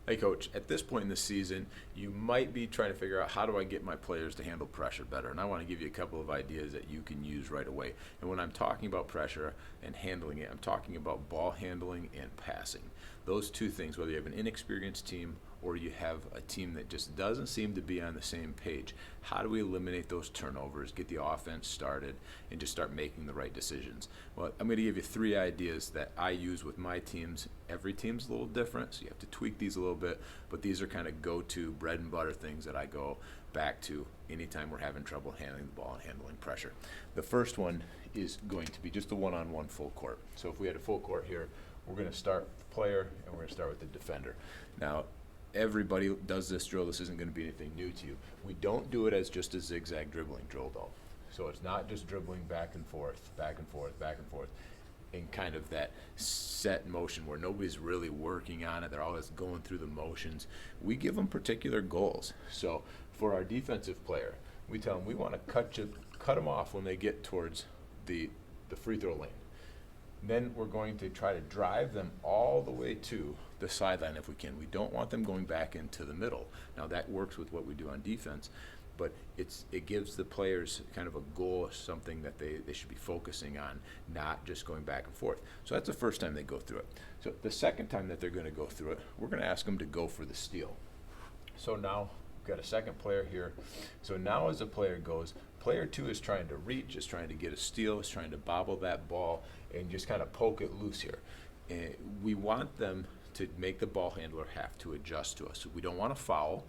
Hey, Coach, at this point in the season, you might be trying to figure out how do I get my players to handle pressure better. And I want to give you a couple of ideas that you can use right away. And when I'm talking about pressure and handling it, I'm talking about ball handling and passing. Those two things, whether you have an inexperienced team or you have a team that just doesn't seem to be on the same page, how do we eliminate those turnovers, get the offense started, and just start making the right decisions? Well, I'm going to give you 3 ideas that I use with my teams. Every team's a little different, so you have to tweak these a little bit, but these are kind of go-to bread and butter things that I go back to anytime we're having trouble handling the ball and handling pressure. The first one is going to be just a one-on-one full court. So if we had a full court here, we're going to start with the player and we're going to start with the defender. Now, everybody does this drill. This isn't going to be anything new to you. We don't do it as just a zigzag dribbling drill, though. So it's not just dribbling back and forth, back and forth, back and forth, in kind of that set motion where nobody's really working on it. They're always going through the motions. We give them particular goals. So for our defensive player, we tell them we want to cut them off when they get towards the free throw lane. Then we're going to try to drive them all the way to the sideline if we can. We don't want them going back into the middle. Now that works with what we do on defense, but it gives the players kind of a goal, something that they should be focusing on, not just going back and forth. So that's the first time they go through it. So the second time that they're going to go through it, we're going to ask them to go for the steal. So now we've got a second player here. So now as the player goes, player 2 is trying to reach, is trying to get a steal, is trying to bobble that ball and just kind of poke it loose here. And we want them to make the ball handler have to adjust to us. So we don't want to foul.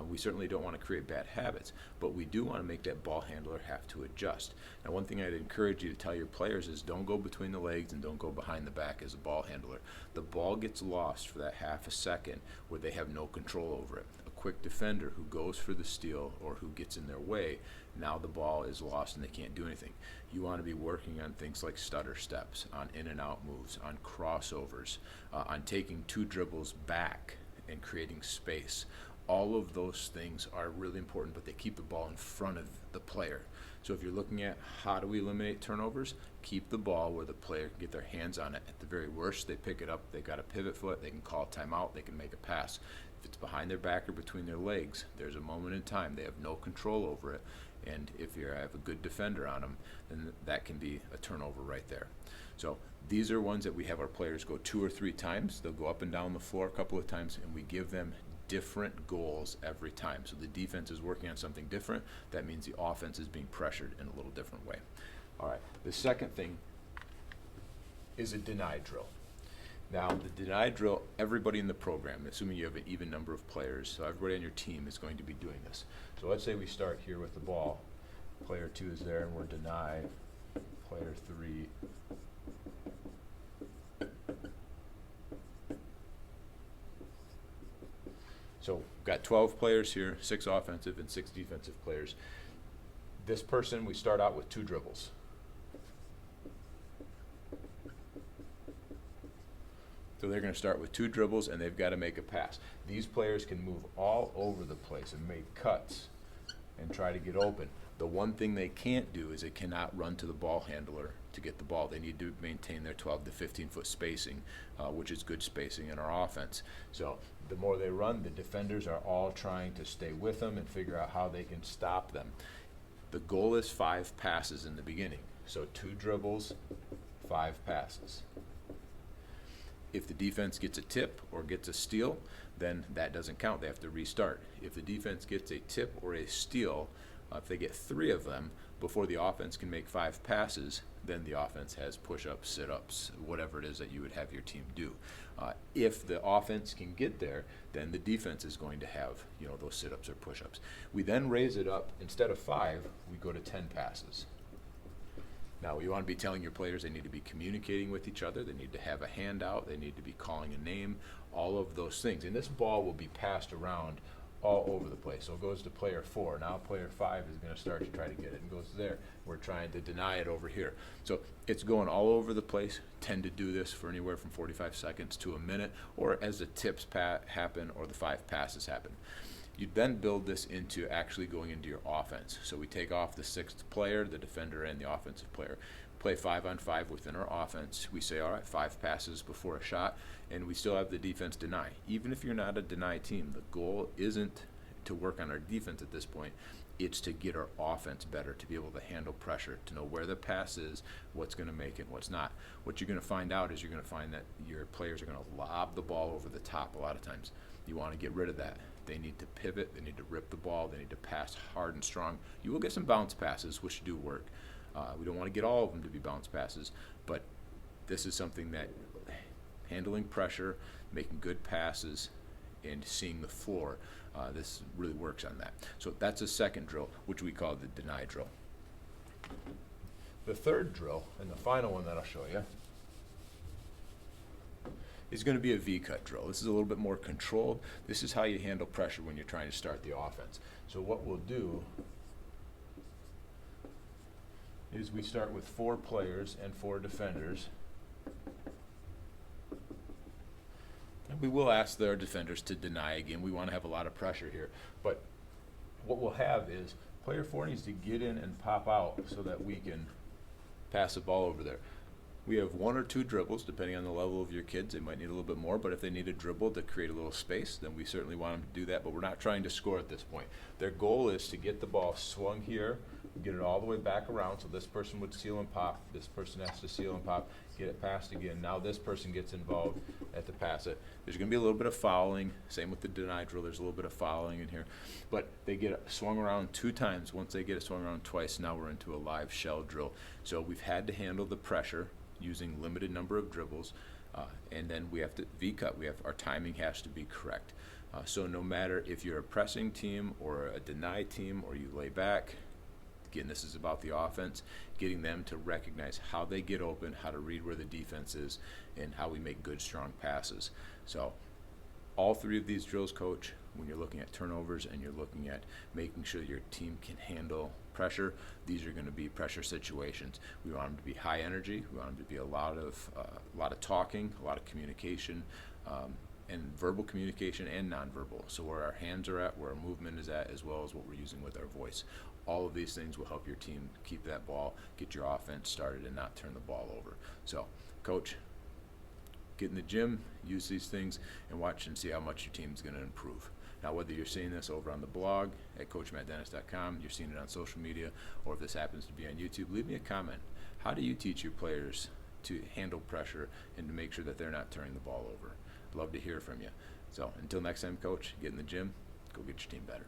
We certainly don't want to create bad habits, but we do want to make that ball handler have to adjust. Now, one thing I'd encourage you to tell your players is don't go between the legs and don't go behind the back as a ball handler. The ball gets lost for that half a second where they have no control over it. A quick defender who goes for the steal or who gets in their way, now the ball is lost and they can't do anything. You want to be working on things like stutter steps, on in and out moves, on crossovers, on taking 2 dribbles back and creating space. All of those things are really important, but they keep the ball in front of the player. So if you're looking at how do we eliminate turnovers, keep the ball where the player can get their hands on it. At the very worst, they pick it up, they've got a pivot foot, they can call timeout, they can make a pass. If it's behind their back or between their legs, there's a moment in time they have no control over it. And if you have a good defender on them, then that can be a turnover right there. So these are ones that we have our players go 2 or 3 times. They'll go up and down the floor a couple of times, and we give them different goals every time. So the defense is working on something different. That means the offense is being pressured in a little different way. All right, the second thing is a deny drill. Now, the deny drill, everybody in the program, assuming you have an even number of players, so everybody on your team is going to be doing this. So let's say we start here with the ball. Player 2 is there, and we're deny. Player 3. So we've got 12 players here, 6 offensive and 6 defensive players. This person, we start out with 2 dribbles. So they're going to start with 2 dribbles, and they've got to make a pass. These players can move all over the place and make cuts and try to get open. The one thing they can't do is they cannot run to the ball handler to get the ball. They need to maintain their 12 to 15 foot spacing, which is good spacing in our offense. So the more they run, the defenders are all trying to stay with them and figure out how they can stop them. The goal is 5 passes in the beginning. So 2 dribbles, 5 passes. If the defense gets a tip or gets a steal, then that doesn't count. They have to restart. If the defense gets a tip or a steal, if they get 3 of them before the offense can make 5 passes, then the offense has push-ups, sit-ups, whatever it is that you would have your team do. If the offense can get there, then the defense is going to have, those sit-ups or push-ups. We then raise it up. Instead of 5, we go to 10 passes. Now, you want to be telling your players they need to be communicating with each other. They need to have a handout. They need to be calling a name, all of those things. And this ball will be passed around all over the place. So it goes to player 4. Now player 5 is going to start to try to get it and goes there. We're trying to deny it over here. So it's going all over the place. Tend to do this for anywhere from 45 seconds to a minute, or as the tips happen or the 5 passes happen. You then build this into actually going into your offense. So we take off the 6th player, the defender and the offensive player, play 5-on-5 within our offense. We say, all right, 5 passes before a shot, and we still have the defense deny. Even if you're not a deny team, the goal isn't to work on our defense at this point. It's to get our offense better, to be able to handle pressure, to know where the pass is, what's going to make it, what's not. What you're going to find out is you're going to find that your players are going to lob the ball over the top a lot of times. You want to get rid of that. They need to pivot, they need to rip the ball, they need to pass hard and strong. You will get some bounce passes, which do work. We don't want to get all of them to be bounce passes, but this is something that handling pressure, making good passes, and seeing the floor, this really works on that. So that's a second drill, which we call the deny drill. The third drill, and the final one that I'll show you, is going to be a V-cut drill. This is a little bit more controlled. This is how you handle pressure when you're trying to start the offense. So what we'll do is we start with 4 players and 4 defenders. And we will ask their defenders to deny again. We want to have a lot of pressure here. But what we'll have is player 4 needs to get in and pop out so that we can pass the ball over there. We have 1 or 2 dribbles, depending on the level of your kids. They might need a little bit more, but if they need a dribble to create a little space, then we certainly want them to do that, but we're not trying to score at this point. Their goal is to get the ball swung here, get it all the way back around, so this person would seal and pop, this person has to seal and pop, get it passed again. Now this person gets involved at the pass it. There's going to be a little bit of fouling, same with the deny drill, there's a little bit of fouling in here, but they get it swung around 2 times. Once they get it swung around twice, now we're into a live shell drill. So we've had to handle the pressure using limited number of dribbles, and then we have to V-cut. Our timing has to be correct. So no matter if you're a pressing team or a deny team or you lay back, again, this is about the offense, getting them to recognize how they get open, how to read where the defense is, and how we make good, strong passes. So all 3 of these drills, Coach, when you're looking at turnovers and you're looking at making sure your team can handle pressure, these are going to be pressure situations. We want them to be high energy. We want them to be a lot of talking, a lot of communication, and verbal communication and nonverbal. So where our hands are at, where our movement is at, as well as what we're using with our voice. All of these things will help your team keep that ball, get your offense started, and not turn the ball over. So, Coach, get in the gym, use these things, and watch and see how much your team's going to improve. Now, whether you're seeing this over on the blog at CoachMattDennis.com, you're seeing it on social media, or if this happens to be on YouTube, leave me a comment. How do you teach your players to handle pressure and to make sure that they're not turning the ball over? I'd love to hear from you. So until next time, Coach, get in the gym, go get your team better.